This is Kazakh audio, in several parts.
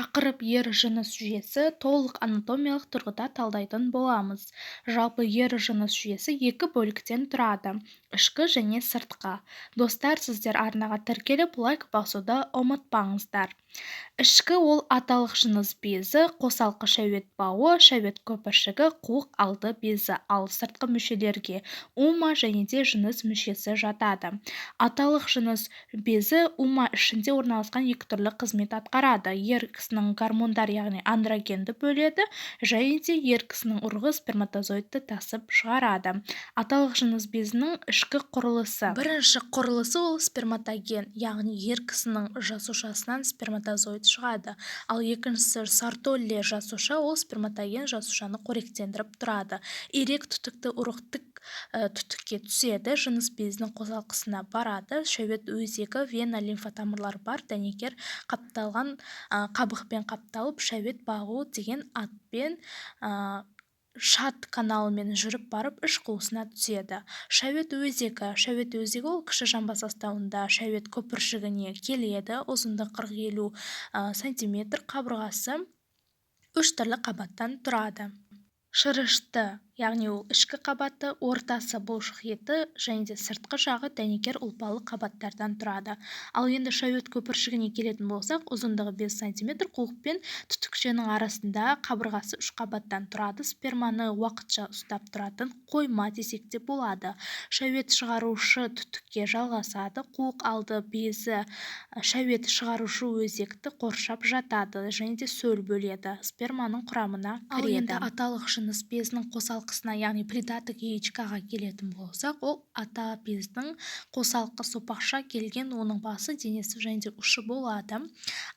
тақырып ер-жыныс жүйесі толық анатомиялық тұрғыда талдайтын боламыз. Жалпы ер-жыныс жүйесі екі бөліктен тұрады: ішкі және сыртқы. Достар, сіздер арнаға тіркеліп лайк басуды ұмытпаңыздар. Ішкі — ол аталық жыныс безі, қосалқы шәует бауы, шәует көпіршігі, қуық алды безі, ал сыртқы мүшелерге ума және де жыныс мүшесі жатады. Аталық жыныс безі ума ішінде орналасқан екі түрлі қызмет атқарады: ер кісінің гормондар, яғни андрогенді бөледі, және де ер кісінің ұрығы сперматозоидты тасып шығарады. Аталық жыныс безінің ішкі құрылысы. Бірінші құрылысы — ол сперматоген, яғни ер кісінің жасушасынан сперматозоид шығады. Ал екіншісі сартолле жасуша, ол сперматоген жасушаны қоректендіріп тұрады. Ирек түтікті ұрық түтікке түседі, жыныс безінің қосалқысына барады. Шәует өзегі, вена, лимфотамырлар бар, дәнекер қапталған қабықпен қапталып, шәует бағу деген атпен шат каналымен жүріп барып іш қуысына түседі. Шәует өзегі ол кіші жамбас астауында шәует көпіршігіне келеді. Ұзындығы 40-50 см, қабырғасы 3 түрлі қабаттан тұрады. Шырышты, яғни ол ішкі қабаты, ортасы бұлшық еті және де сыртқы жағы дәнекер ұлпалы қабаттардан тұрады. Ал енді шәует көпіршігіне келетін болсақ, ұзындығы 5 см, қуық пен түтікшенің арасында қабырғасы 3 қабаттан тұрады. Сперманы уақытша ұстап тұратын қойма десек те болады. Шәует шығарушы түтікке жалғасады. Қуық алды безі шәует шығарушы өзекті қоршап жатады және де сөл бөледі. Сперманың құрамына кіреді. Ал енді аталық жыныс безінің қосалқысына, яғни придаток яичкаға келетін болсақ, ол ата бездің қосалқы сопақша келген, оның басы, денесі және де ұшы болады.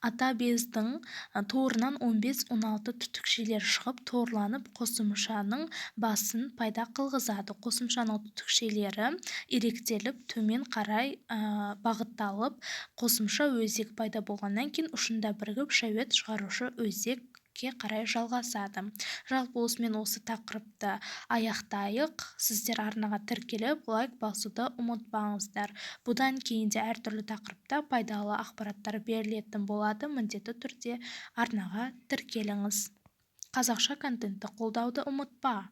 Ата бездің туырынан 15-16 түтікшелер шығып, торланып, қосымшаның басын пайда қылғызады. Қосымшаның түтікшелері иректеліп, төмен қарай бағытталып, қосымша өзек пайда болғаннан кейін ұшында бірігіп, шәует шығарушы өзекке қарай жалғасады. Жалпы осымен осы тақырыпты аяқтайық. Сіздер арнаға тіркеліп лайк басуды ұмытпаңыздар. Бұдан кейін де әртүрлі тақырыпта пайдалы ақпараттар берілетін болады. Міндетті түрде арнаға тіркеліңіз. Қазақша контентті қолдауды ұмытпа.